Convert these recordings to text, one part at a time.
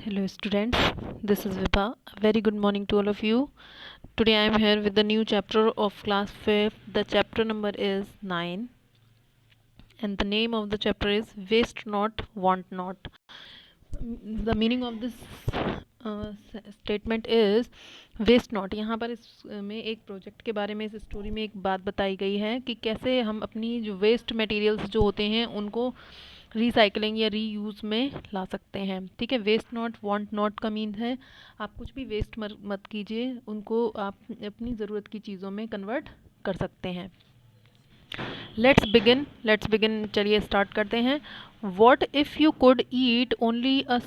Hello students, this is Vibha. A very good morning to all of you. Today I am here with the new chapter of class 5th. The chapter number is 9 and the name of the chapter is Waste Not, Want Not. The meaning of this statement is waste not. यहाँ पर इसमें एक project के बारे में इस story में एक बात बताई गई है कि कैसे हम अपनी जो वेस्ट मटेरियल्स जो होते हैं उनको रिसाइकलिंग या रीयूज़ में ला सकते हैं. ठीक है. वेस्ट नॉट वांट नॉट का मीन है आप कुछ भी वेस्ट मत कीजिए, उनको आप अपनी ज़रूरत की चीज़ों में कन्वर्ट कर सकते हैं. Let's begin. चलिए स्टार्ट करते हैं. What if you could eat only a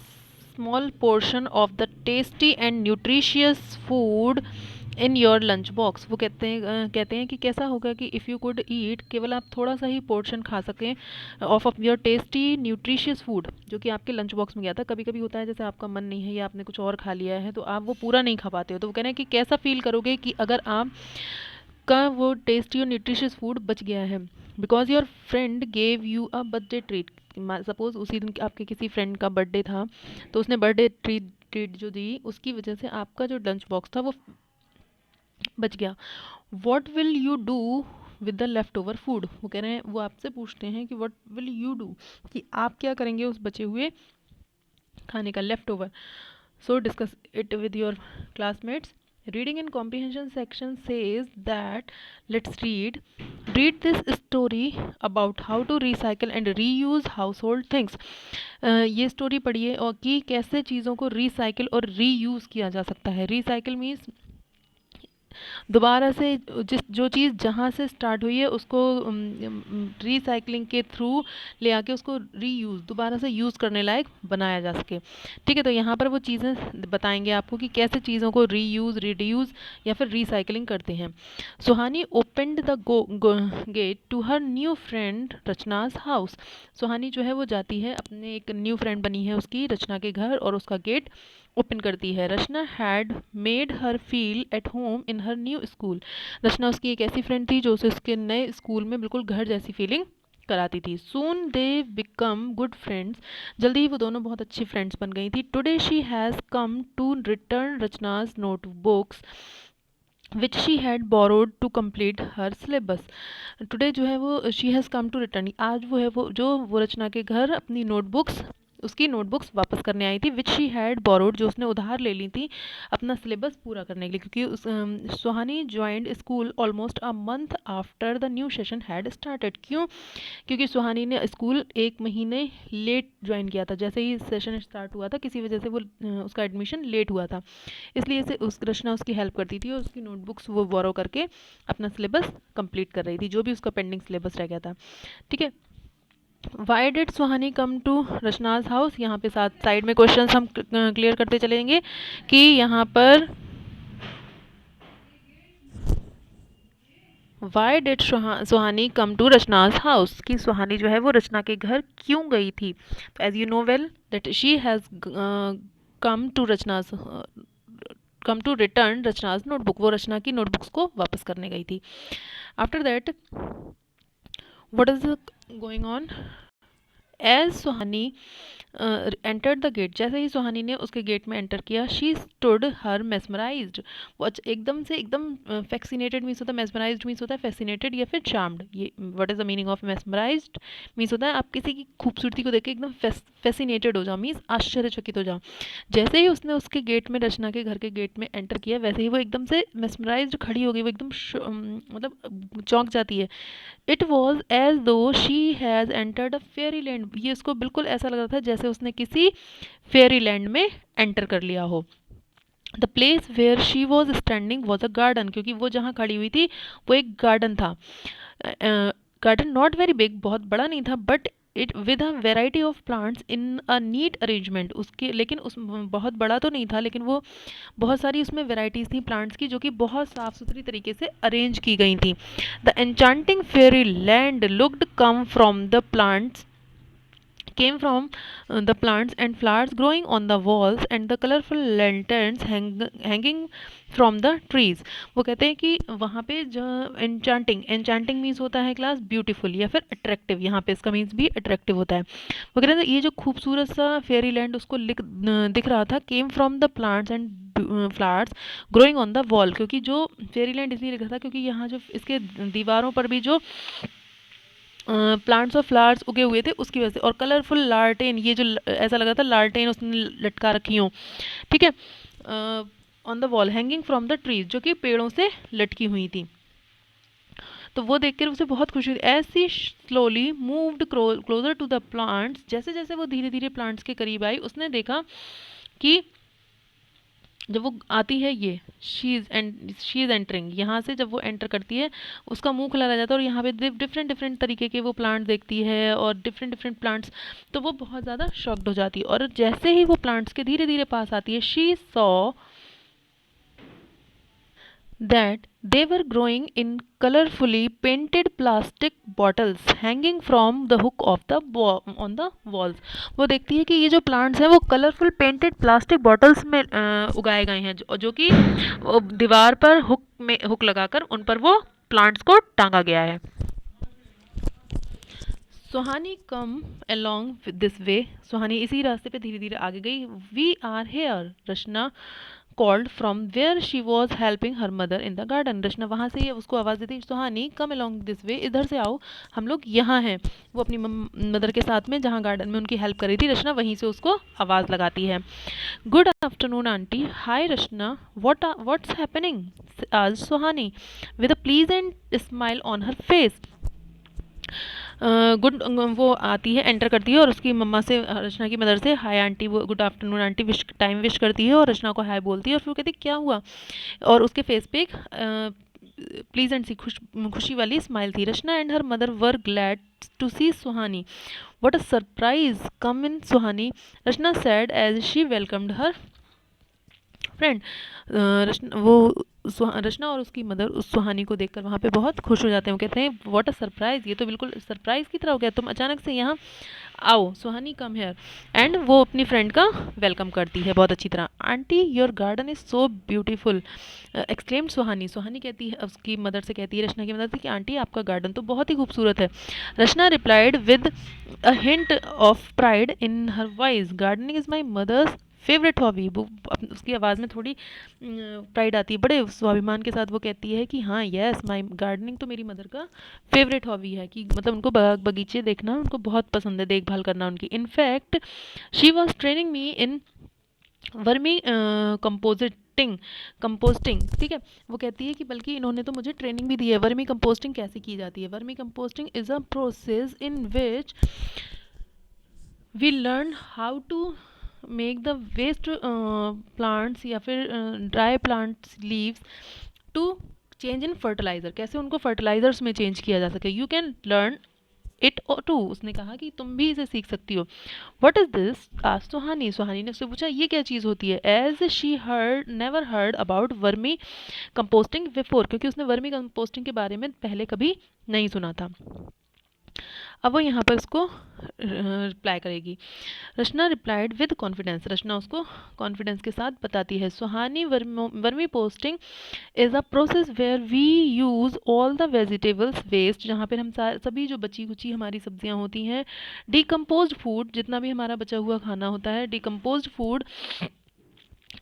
small portion of the tasty and nutritious food in your lunch box. वो कहते हैं कि कैसा होगा कि इफ़ यू कुड ईट, केवल आप थोड़ा सा ही पोर्शन खा सकें of your tasty nutritious food जो कि आपके लंच बॉक्स में गया था. कभी कभी होता है जैसे आपका मन नहीं है या आपने कुछ और खा लिया है तो आप वो पूरा नहीं खा पाते हो. तो वो कह रहे हैं कि कैसा फील करोगे कि अगर आप का वो टेस्टी और न्यूट्रिशियस फूड बच गया है because your friend gave you a birthday treat. Suppose उसी दिन आपके किसी फ्रेंड का बर्थडे था तो उसने बर्थडे ट्रीट जो दी उसकी वजह से आपका जो लंच बॉक्स था वो बच गया. What will you do with the left over food. वो कह रहे हैं, वो आपसे पूछते हैं कि वॉट विल यू डू, कि आप क्या करेंगे उस बचे हुए खाने का, left over. So discuss it with your classmates. Reading and comprehension section says that let's read this story about how to recycle and reuse household things. ये स्टोरी पढ़िए और कि कैसे चीज़ों को रिसाइकिल और रीयूज़ किया जा सकता है. रिसाइकिल मीन्स दोबारा से जो चीज़ जहाँ से स्टार्ट हुई है उसको रिसाइकलिंग के थ्रू ले आके उसको रीयूज़, दोबारा से यूज़ करने लायक बनाया जा सके. ठीक है. तो यहाँ पर वो चीज़ें बताएंगे आपको कि कैसे चीज़ों को रीयूज़, रिड्यूस या फिर रिसाइकलिंग करते हैं. Suhani opened the gate to her new friend Rachna's house. Suhani जो है वो जाती है, अपने एक न्यू फ्रेंड बनी है उसकी, रचना के घर, और उसका गेट ओपन करती है. Rachna had made her feel at home in her new school. Rachna उसकी एक ऐसी फ्रेंड थी जो उसे उसके नए स्कूल में बिल्कुल घर जैसी फीलिंग कराती थी. सून दे बिकम गुड फ्रेंड्स. जल्दी ही वो दोनों बहुत अच्छी फ्रेंड्स बन गई थी. Today she has come to return Rachna's note books which she had borrowed to complete her syllabus. Today जो है वो she has come to return, आज वो है वो रचना के घर अपनी नोटबुक्स, उसकी नोटबुक्स वापस करने आई थी. विच शी हैड बोरोड, जो उसने उधार ले ली थी अपना सिलेबस पूरा करने के लिए, क्योंकि Suhani joined school almost a month after the new session had started. क्यों? क्योंकि सुहानी ने स्कूल एक महीने लेट ज्वाइन किया था. जैसे ही सेशन स्टार्ट हुआ था किसी वजह से वो उसका एडमिशन लेट हुआ था, इसलिए से उस रचना उसकी हेल्प करती थी और उसकी नोटबुक्स वो बोरो करके अपना सिलेबस कंप्लीट कर रही थी, जो भी उसका पेंडिंग सिलेबस रह गया था. ठीक है. Why did Suhani come to Rachna's house. यहाँ पे साथ साइड में क्वेश्चन हम क्लियर करते चलेंगे कि यहाँ पर why did Suhani come to Rachna's house, कि सुहानी जो है वो रचना के घर क्यों गई थी. तो as you know well that she has come to Rachna's come to return Rachna's notebook. वो रचना की नोटबुक्स को वापस करने गई थी. After that what is going on as Suhani entered the gate. जैसे ही सुहानी ने उसके गेट में एंटर किया, शी स्टूड हर मेस्मराइज्ड. वो एकदम से एकदम फैक्सीनेटेड मीन्स होता है, मेस्मराइज्ड मीन्स होता है फैसिनेटेड या फिर चार्म्ड. ये what is the meaning of mesmerised means होता है आप किसी की खूबसूरती को देख के एकदम फैसिनेटेड हो जाओ, मीन्स आश्चर्यचकित हो जाओ. जैसे ही उसने उसके गेट में, रचना के घर के गेट में एंटर किया, वैसे ही वो एकदम से मेस्मराइज्ड खड़ी हो गई. वो एकदम मतलब चौंक जाती है. इट वॉज एज दो she has entered a Pheri land. ये उसको बिल्कुल ऐसा लग रहा था जैसे उसने किसी फेरी लैंड में एंटर कर लिया हो. The place where she was standing was a garden. क्योंकि वो जहाँ खड़ी हुई थी वो एक गार्डन था. गार्डन नॉट वेरी बिग, बहुत बड़ा नहीं था, but it with a variety of plants in a neat arrangement. उसके लेकिन उस बहुत बड़ा तो नहीं था, लेकिन वो बहुत सारी उसमें वेराइटीज़ थी प्लांट्स की जो कि बहुत साफ़ सुथरी तरीके से अरेंज की गई थी. The enchanting Pheri land looked come from the plants came from the plants and flowers growing on the walls and the colorful lanterns hanging from the trees. वो कहते हैं कि वहाँ पे जो एंचांटिंग मीन्स होता है क्लास ब्यूटीफुल या फिर अट्रैक्टिव, यहाँ पे इसका मीन्स भी अट्रैक्टिव होता है। वो कहते हैं ये जो खूबसूरत सा फेरी लैंड उसको दिख रहा था, came from the plants and flowers growing on the wall, क्योंकि जो फेरी लैंड इसलिए लिखा था क्योंकि यहाँ जो इसके दीवारों पर भी जो प्लांट्स और फ्लावर्स उगे हुए थे उसकी वजह से, और कलरफुल लालटेन, ये जो ऐसा लगा था लालटेन उसने लटका रखी हो, ठीक है, on the wall hanging from the trees, जो कि पेड़ों से लटकी हुई थी। तो वो देखकर उसे बहुत खुशी हुई। As she slowly moved closer to the plants, जैसे जैसे वो धीरे धीरे प्लांट्स के करीब आई उसने देखा कि जब वो आती है ये शी इज़ एंटरिंग, यहाँ से जब वो एंटर करती है उसका मुंह खुला रह जाता है और यहाँ पे डिफरेंट डिफरेंट तरीके के वो प्लांट देखती है और डिफरेंट डिफरेंट प्लांट्स, तो वो बहुत ज़्यादा शॉक्ड हो जाती है। और जैसे ही वो प्लांट्स के धीरे धीरे पास आती है, she saw that they were growing in colorfully painted plastic bottles hanging from the hook of the on the walls। वो देखती है कि ये जो प्लांट्स हैं वो कलरफुल पेंटेड प्लास्टिक बॉटल्स में उगाए गए हैं, जो कि दीवार पर हुक लगाकर उन पर वो प्लांट्स को टांगा गया है। सुहानी कम along दिस वे, सुहानी इसी रास्ते पे धीरे धीरे आगे गई। We are here, Rachna called from where she was helping her mother in the garden। रचना वहाँ से उसको आवाज़ देती, सुहानी कम along this way, इधर से आओ, हम लोग यहाँ हैं। वो अपनी मदर के साथ में जहाँ गार्डन में उनकी हेल्प कर रही थी, रचना वहीं से उसको आवाज़ लगाती है। Good afternoon aunty, hi Rachna, what's happening, आज Suhani with a pleasant smile on her face. Good वो आती है, एंटर करती है और उसकी मम्मा से, रचना की मदर से, हाय आंटी, वो गुड आफ्टरनून आंटी विश करती है और रचना को हाय बोलती है और फिर वो कहती है क्या हुआ, और उसके फेस पे एक प्लीजेंट सी खुशी वाली स्माइल थी। Rachna and her mother were glad to see Suhani, what a surprise, come in Suhani, Rachna said as she welcomed her friend. Rachna और उसकी मदर उस सुहानी को देखकर वहाँ पे बहुत खुश हो जाते हैं। वो कहते हैं व्हाट अ सरप्राइज़, ये तो बिल्कुल सरप्राइज़ की तरह हो गया, तुम अचानक से यहाँ आओ, सुहानी कम हेयर, एंड वो अपनी फ्रेंड का वेलकम करती है बहुत अच्छी तरह। Aunty your garden is so beautiful exclaimed Suhani, Suhani कहती है उसकी मदर से, कहती है रचना की मदर से कि आंटी आपका गार्डन तो बहुत ही खूबसूरत है। Rachna replied with a hint of pride in her voice, gardening is my mother's favourite hobby. वो उसकी आवाज़ में थोड़ी प्राइड आती है, बड़े स्वाभिमान के साथ वो कहती है कि हाँ यस, माई गार्डनिंग तो मेरी मदर का फेवरेट हॉबी है, कि मतलब उनको बगीचे देखना उनको बहुत पसंद है, देखभाल करना उनकी। In fact she was training me in vermi composting, ठीक है, वो कहती है कि बल्कि इन्होंने तो मुझे ट्रेनिंग भी दी है, वर्मी कंपोस्टिंग कैसे की जाती है। Vermicomposting is a process in which we learn how to make the waste plants या फिर dry plants leaves to change in fertiliser, कैसे उनको फर्टिलाइजर्स में चेंज किया जा सके। You can learn it too, उसने कहा कि तुम भी इसे सीख सकती हो। व्हाट इज़ दिस, आज सुहानी, सुहानी ने उससे पूछा ये क्या चीज़ होती है। As she never heard about vermicomposting before, क्योंकि उसने वर्मी कंपोस्टिंग के बारे में पहले कभी नहीं सुना था। अब वो यहाँ पर उसको रिप्लाई करेगी। Rachna replied with confidence, Rachna उसको कॉन्फिडेंस के साथ बताती है, Suhani vermi posting is a process where we use all the vegetables waste, जहाँ पर हम सभी जो बची कुची हमारी सब्जियाँ होती हैं, डिकम्पोज्ड फूड, जितना भी हमारा बचा हुआ खाना होता है, decomposed food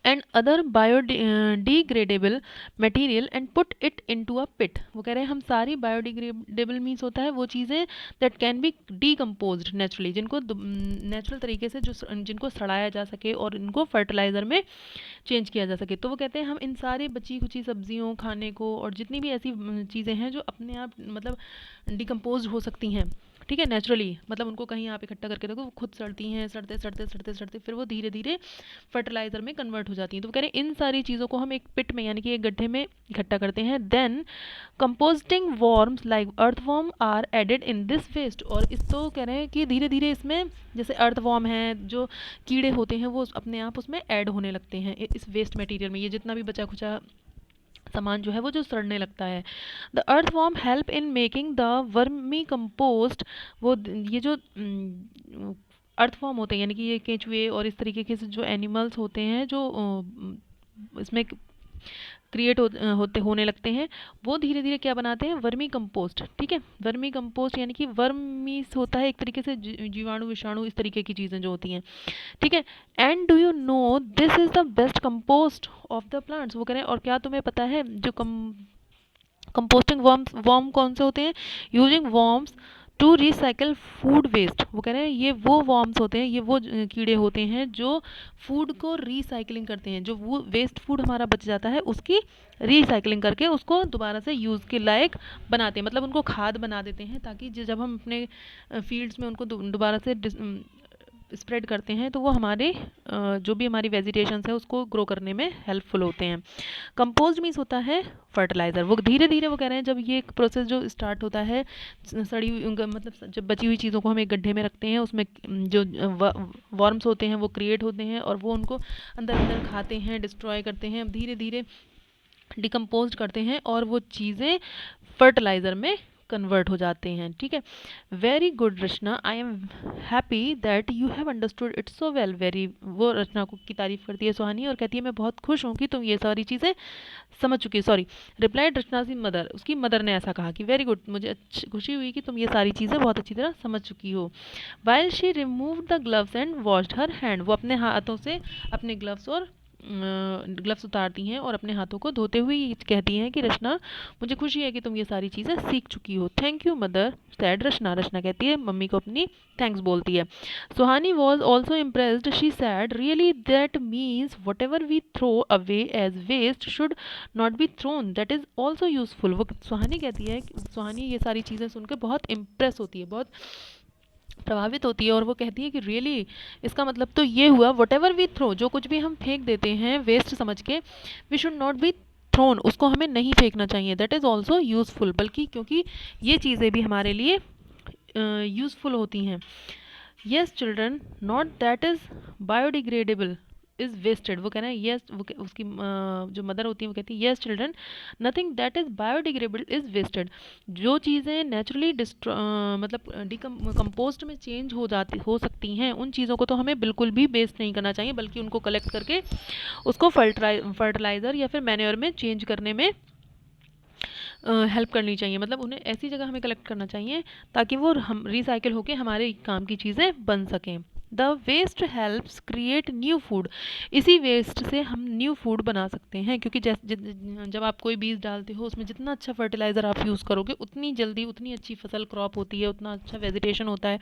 and other biodegradable material and put it into a pit. वो कह रहे हैं हम सारी बायोडिग्रेडेबल मीन्स होता है वो चीज़ें that can be decomposed naturally, जिनको नेचुरल तरीके से जो जिनको सड़ाया जा सके और इनको फर्टिलाइज़र में चेंज किया जा सके। तो वो कहते हैं हम इन सारी बची खुची सब्जियों खाने को और जितनी भी ऐसी चीज़ें हैं जो अपने आप मतलब डिकम्पोज हो सकती हैं, ठीक है, नेचुरली, मतलब उनको कहीं आप इकट्ठा करके देखो वो खुद सड़ती हैं, सड़ते सड़ते सड़ते सड़ते फिर वो धीरे धीरे फर्टिलाइज़र में कन्वर्ट हो जाती हैं। तो वो कह रहे हैं इन सारी चीज़ों को हम एक पिट में यानी कि एक गड्ढे में इकट्ठा करते हैं। Then composting worms like earthworm are added in this waste, और इस तो कह रहे हैं कि धीरे धीरे इसमें जैसे अर्थवॉर्म है, जो कीड़े होते हैं वो अपने आप उसमें ऐड होने लगते हैं इस वेस्ट मटेरियल में, ये जितना भी बचा खुचा सामान जो है वो जो सड़ने लगता है। The earthworm help in making the vermi compost, वो ये जो अर्थवॉर्म होते हैं, यानी कि ये केंचुए और इस तरीके के जो एनिमल्स होते हैं जो इसमें क्रिएट होने लगते हैं, वो धीरे धीरे क्या बनाते हैं, वर्मी कंपोस्ट। ठीक है, वर्मी कंपोस्ट यानी कि वर्मीस होता है एक तरीके से जीवाणु विषाणु इस तरीके की चीज़ें जो होती हैं। ठीक है, and do you know this is the best compost of the plants, वो कह रहे हैं और क्या तुम्हें पता है जो कंपोस्टिंग वर्म कौन से होते हैं, using worms to recycle food waste. वो कह रहे हैं ये वो वर्म्स होते हैं, ये वो कीड़े होते हैं जो फूड को रिसाइकलिंग करते हैं, जो वो वेस्ट फूड हमारा बच जाता है उसकी रिसाइकलिंग करके उसको दोबारा से यूज़ के लायक बनाते हैं, मतलब उनको खाद बना देते हैं, ताकि जब हम अपने फील्ड्स में उनको दोबारा से स्प्रेड करते हैं तो वो हमारे जो भी हमारी वेजिटेशंस है उसको ग्रो करने में हेल्पफुल होते हैं। कंपोस्ट मीन्स होता है फर्टिलाइज़र। वो धीरे धीरे वो कह रहे हैं जब ये प्रोसेस जो स्टार्ट होता है, सड़ी हुई मतलब जब बची हुई चीज़ों को हम एक गड्ढे में रखते हैं, उसमें जो वर्म्स होते हैं वो क्रिएट होते हैं और वो उनको अंदर अंदर खाते हैं, डिस्ट्रॉय करते हैं, धीरे धीरे डिकम्पोज करते हैं और वो चीज़ें फर्टिलाइज़र में कन्वर्ट हो जाते हैं। ठीक है, very good Rachna, I am happy that you have understood it so well. Very, वो रचना को की तारीफ करती है सुहानी और कहती है मैं बहुत खुश हूँ कि तुम ये सारी चीज़ें समझ चुकी हो। सॉरी, रिप्लाइड रचना सी मदर, उसकी मदर ने ऐसा कहा कि वेरी गुड, मुझे खुशी हुई कि तुम ये सारी चीज़ें बहुत अच्छी तरह समझ चुकी हो। While she remove the gloves and washed her hand, वो अपने हाथों से अपने ग्लव्स उतारती हैं और अपने हाथों को धोते हुए कहती हैं कि रचना मुझे खुशी है कि तुम ये सारी चीज़ें सीख चुकी हो। Thank you mother said Rachna, Rachna कहती है मम्मी को अपनी थैंक्स बोलती है। Suhani was also impressed, she said really that means whatever we throw away as waste should not be thrown, that is also useful. वो सुहानी कहती है, सुहानी ये सारी चीज़ें सुनकर बहुत इम्प्रेस होती है, बहुत प्रभावित होती है और वो कहती है कि रियली इसका मतलब तो ये हुआ वट एवर वी थ्रो, जो कुछ भी हम फेंक देते हैं वेस्ट समझ के, we should not be thrown, उसको हमें नहीं फेंकना चाहिए, दैट इज़ ऑल्सो यूज़फुल, बल्कि क्योंकि ये चीज़ें भी हमारे लिए यूज़फुल होती हैं। Yes children, not that is biodegradable is wasted, वो कहना है येस, वो उसकी जो मदर होती है वो कहती है yes children, nothing that is biodegradable is wasted, जो चीज़ें नेचुरली मतलब कंपोस्ट में चेंज हो सकती हैं उन चीज़ों को तो हमें बिल्कुल भी वेस्ट नहीं करना चाहिए, बल्कि उनको कलेक्ट करके उसको फर्टिलाइज़र या फिर मैन्योर में चेंज करने में हेल्प करनी चाहिए, मतलब उन्हें ऐसी जगह हमें कलेक्ट करना चाहिए ताकि वो हम रिसाइकिल होकर हमारे काम की चीज़ें बन सकें। The waste helps create new food, इसी वेस्ट से हम न्यू फूड बना सकते हैं, क्योंकि जब आप कोई बीज डालते हो उसमें जितना अच्छा फर्टिलाइज़र आप यूज़ करोगे उतनी जल्दी उतनी अच्छी फसल क्रॉप होती है, उतना अच्छा वेजिटेशन होता है,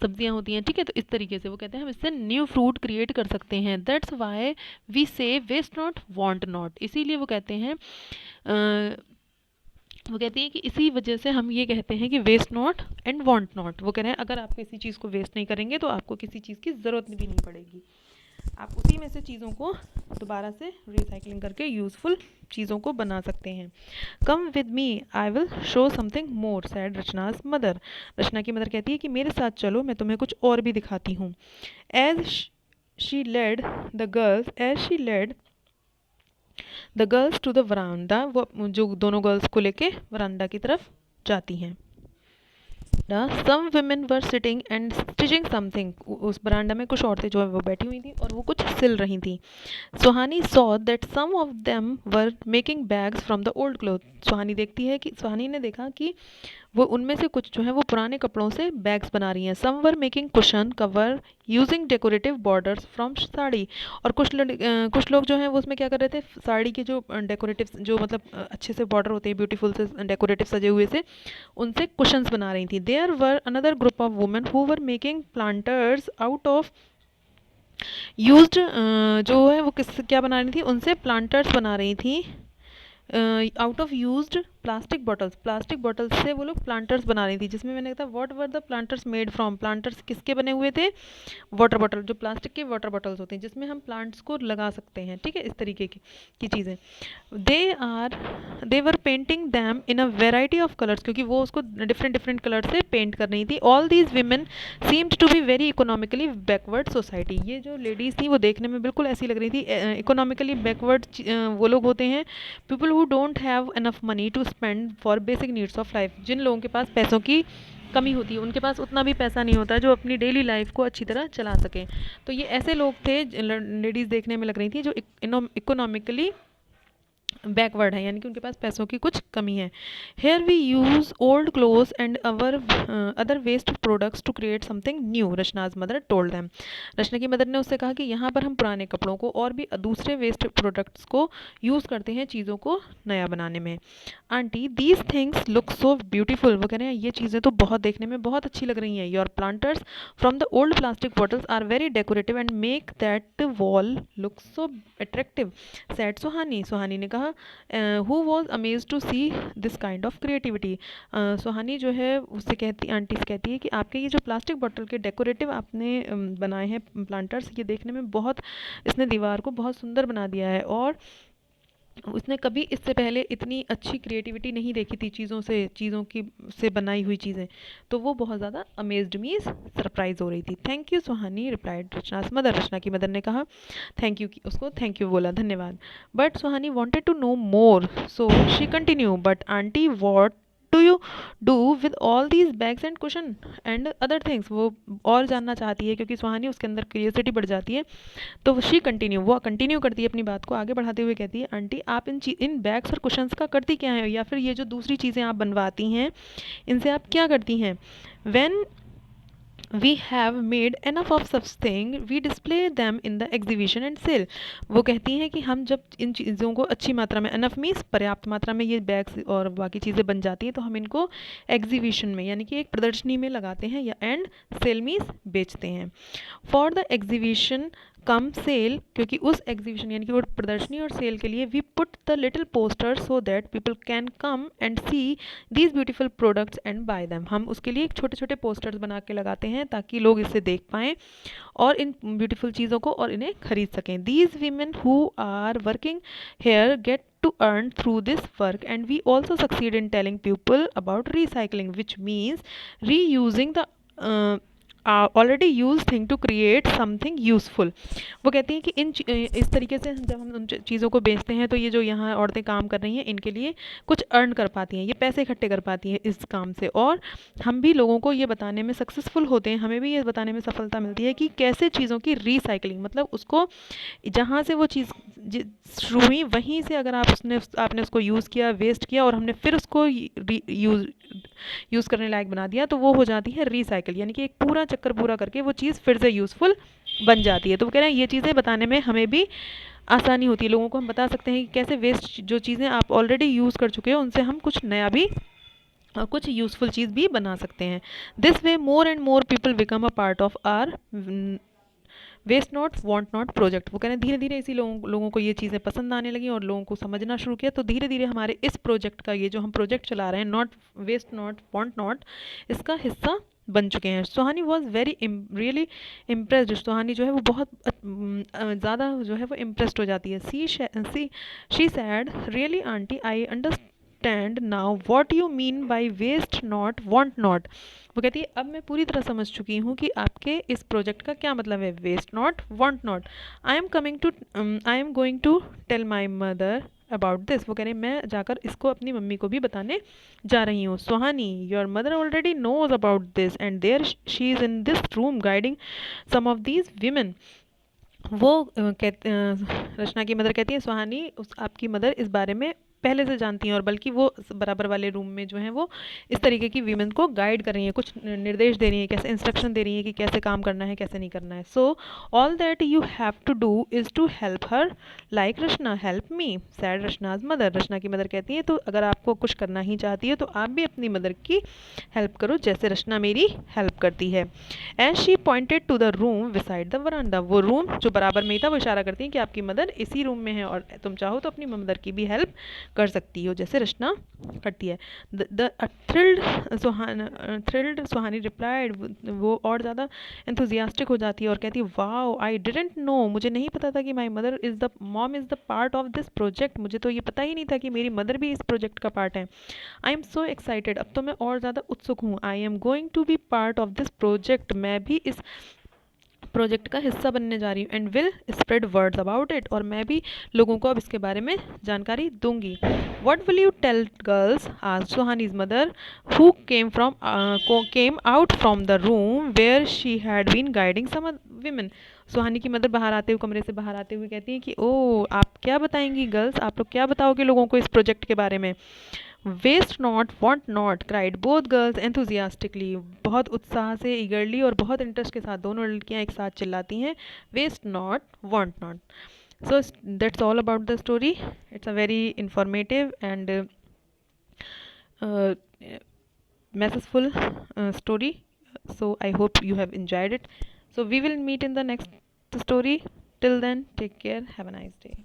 सब्जियां होती हैं। ठीक है, तो इस तरीके से वो कहते हैं हम इससे न्यू फ्रूट क्रिएट कर सकते हैं। दैट्स वाई वी से वेस्ट नॉट वांट नॉट, इसीलिए वो कहते हैं वो कहती है कि इसी वजह से हम ये कहते हैं कि waste not and want not. वो कह रहे हैं अगर आप किसी चीज़ को वेस्ट नहीं करेंगे तो आपको किसी चीज़ की ज़रूरत भी नहीं पड़ेगी, आप उसी में से चीज़ों को दोबारा से रिसाइकलिंग करके यूज़फुल चीज़ों को बना सकते हैं। Come with me I will show something more said Rachna's mother, Rachna की मदर कहती है कि मेरे साथ चलो मैं तुम्हें कुछ और भी दिखाती हूँ। As she led the girls to the veranda, वो जो दोनों गर्ल्स को लेके वरांडा की तरफ जाती हैं। Some women were sitting and stitching something, उस बरांडा में कुछ औरतें जो है वो बैठी हुई थी और वो कुछ सिल रही थी। Suhani saw that some of them were making bags from the old cloth, Suhani ने देखा कि वो उनमें से कुछ जो है वो पुराने कपड़ों से बैग्स बना रही हैं। Some were making cushion cover using decorative borders from sari, और कुछ लोग जो हैं वो उसमें क्या कर रहे थे, साड़ी के जो डेकोरेटिव जो मतलब अच्छे से बॉर्डर होते हैं ब्यूटीफुल से डेकोरेटिव सजे हुए से, उनसे कुशंस बना रही थी। There were another group of women who were making planters out of used, जो है वो क्या बना रही थी, उनसे प्लांटर्स बना रही थी out of used plastic bottles से वो लोग प्लांटर्स बना रही थी, जिसमें मैंने कहा what were the planters made from, planters किसके बने हुए थे, वाटर बॉटल, जो प्लास्टिक के वाटर बॉटल्स होते हैं जिसमें हम प्लांट्स को लगा सकते हैं। ठीक है, इस तरीके की चीज़ें। They were painting them in a variety of colours, क्योंकि वो उसको डिफरेंट कलर से पेंट कर रही थी। All these women seemed to be very economically backward society, ये जो लेडीज़ थी वो देखने में बिल्कुल ऐसी लग रही थी इकोनॉमिकली बैकवर्ड, वो लोग होते हैं people who don't have enough money to spend for basic needs of life, जिन लोगों के पास पैसों की कमी होती है, उनके पास उतना भी पैसा नहीं होता जो अपनी डेली लाइफ को अच्छी तरह चला सकें। तो ये ऐसे लोग थे, लेडीज़ देखने में लग रही थी, जो इकोनॉमिकली बैकवर्ड है, यानी कि उनके पास पैसों की कुछ कमी है। Here we use old clothes and our other waste products to create something new, Rachna's mother told them. Rachna की मदर ने उससे कहा कि यहाँ पर हम पुराने कपड़ों को और भी दूसरे वेस्ट प्रोडक्ट्स को यूज़ करते हैं चीज़ों को नया बनाने में। Aunty these things look so beautiful, वो कह रहे हैं ये चीज़ें तो बहुत देखने में बहुत अच्छी लग रही हैं। Your planters from the old plastic bottles are very decorative and make that wall look so attractive, said Suhani. Suhani ने कहा, who was amaze to see this kind of creativity. Suhani जो है उससे कहती, आंटी से कहती है कि आपके ये जो प्लास्टिक बॉटल के डेकोरेटिव आपने बनाए हैं प्लांटर्स, ये देखने में बहुत, इसने दीवार को बहुत सुंदर बना दिया है, और उसने कभी इससे पहले इतनी अच्छी क्रिएटिविटी नहीं देखी थी चीज़ों की से बनाई हुई चीज़ें। तो वो बहुत ज़्यादा अमेज्ड मीन्स सरप्राइज हो रही थी। Thank you Suhani replied Rachna's mother, Rachna की मदर ने कहा थैंक यू, उसको थैंक यू बोला, धन्यवाद। But Suhani wanted to know more, so she continue, but aunty what do you do with all these bags and cushion and other things. वो और जानना चाहती है क्योंकि सुहानी, उसके अंदर क्यूरियोसिटी बढ़ जाती है। तो शी कंटिन्यू, वो कंटिन्यू करती है अपनी बात को आगे बढ़ाते हुए कहती है, आंटी आप इन बैग्स और कुशंस का करती क्या है, या फिर ये जो दूसरी चीज़ें आप बनवाती हैं इनसे आप क्या करती हैं। When we have made enough of such thing we display them in the exhibition and sale. वो कहती हैं कि हम जब इन चीज़ों को अच्छी मात्रा में, एनफ मीन्स पर्याप्त मात्रा में, ये बैग्स और बाकी चीज़ें बन जाती हैं तो हम इनको एग्जीबिशन में, यानी कि एक प्रदर्शनी में लगाते हैं, या एंड सेल मीन्स बेचते हैं। For the exhibition cum sale, क्योंकि उस एग्जीबिशन यानी कि वो प्रदर्शनी और सेल के लिए we put the little poster so that people can come and see these beautiful products and buy them. हम उसके लिए छोटे छोटे पोस्टर्स बना के लगाते हैं ताकि लोग इसे देख पाएँ और इन ब्यूटीफुल चीज़ों को और इन्हें खरीद सकें। These women who are working here get to earn through this work, and we also succeed in telling people about recycling, which means reusing the already use thing to create something useful. वो कहती हैं कि इस तरीके से जब हम उन चीज़ों को बेचते हैं तो ये जो यहाँ औरतें काम कर रही हैं इनके लिए कुछ अर्न कर पाती हैं, ये पैसे इकट्ठे कर पाती हैं इस काम से, और हम भी लोगों को ये बताने में सक्सेसफुल होते हैं, हमें भी ये बताने में सफलता मिलती है कि कैसे चीज़ों की रीसाइकलिंग, मतलब उसको जहाँ से वो चीज़ शुरू हुई वहीं से अगर आपने उसको यूज़ किया, वेस्ट किया, और हमने फिर उसको यूज़ करने लायक बना दिया, तो वो हो जाती है रीसाइकिल, यानी कि एक पूरा चक्कर पूरा करके वो चीज़ फिर से यूज़फुल बन जाती है। तो वो कह रहे हैं ये चीज़ें बताने में हमें भी आसानी होती है, लोगों को हम बता सकते हैं कि कैसे वेस्ट जो चीज़ें आप ऑलरेडी यूज़ कर चुके हो उनसे हम कुछ नया भी और कुछ यूज़फुल चीज़ भी बना सकते हैं। This way more and more people become a part of our waste not want not project. वो कह रहे हैं धीरे धीरे इसी लोगों को ये चीज़ें पसंद आने लगी और लोगों को समझना शुरू किया, तो धीरे धीरे हमारे इस प्रोजेक्ट का, ये जो हम प्रोजेक्ट चला रहे हैं not waste not want not, इसका हिस्सा बन चुके हैं। Suhani was very really impressed. Suhani जो है वो बहुत ज़्यादा जो है वो इम्प्रेस्ड हो जाती है। She said really aunty I understand now what you mean by waste not want not. वो कहती है अब मैं पूरी तरह समझ चुकी हूँ कि आपके इस प्रोजेक्ट का क्या मतलब है, waste not want not. I am going to tell my mother about this. वो कह रहे हैं मैं जाकर इसको अपनी मम्मी को भी बताने जा रही हूँ। Suhani your mother already knows about this and there she is in this room guiding some of these women. वो रचना की मदर कहती है सुहानी आपकी मदर इस बारे में पहले से जानती हैं, और बल्कि वो बराबर वाले रूम में जो है वो इस तरीके की वीमेन को गाइड कर रही हैं, कुछ निर्देश दे रही हैं, कैसे इंस्ट्रक्शन दे रही हैं कि कैसे काम करना है कैसे नहीं करना है। So all that you have to do is to help her like Rachna help me, said Rachna's mother. Rachna की मदर कहती है तो अगर आपको कुछ करना ही चाहती है तो आप भी अपनी मदर की हेल्प करो जैसे रचना मेरी हेल्प करती है। As she pointed to the room beside the veranda, वो रूम जो बराबर में ही था वो इशारा करती है कि आपकी मदर इसी रूम में है और तुम चाहो तो अपनी मदर की भी हेल्प कर सकती हो जैसे रचना करती है। द थ्रिल्ड सुहानी रिप्लाइड, वो और ज़्यादा एंथुजियास्टिक हो जाती है और कहती है वाओ आई डिडंट नो, मुझे नहीं पता था कि my mother is the mom is the part of this project, मुझे तो ये पता ही नहीं था कि मेरी मदर भी इस प्रोजेक्ट का पार्ट है। आई एम सो एक्साइटेड, अब तो मैं और ज़्यादा उत्सुक हूँ। I am going to be part of this project, मैं भी इस प्रोजेक्ट का हिस्सा बनने जा रही हूँ and will spread words about it, और मैं भी लोगों को अब इसके बारे में जानकारी दूंगी. What will you tell girls, asked Suhani's mother, who came out from the room where she had been guiding some women. Suhani की मदर बाहर आते हुए, कमरे से बाहर आते हुए कहती हैं कि ओ, आप क्या बताएंगी गर्ल्स, आप लोग क्या बताओगे लोगों को इस प्रोजेक्ट के बारे में. Waste not want not cried both girls enthusiastically. बहुत उत्साह से, ईगरली और बहुत इंटरेस्ट के साथ दोनों लड़कियां एक साथ चिल्लाती हैं, waste not want not. So that's all about the story. It's a very informative and uh, messageful story. So I hope you have enjoyed it. So we will meet in the next story. Till then, take care. Have a nice day.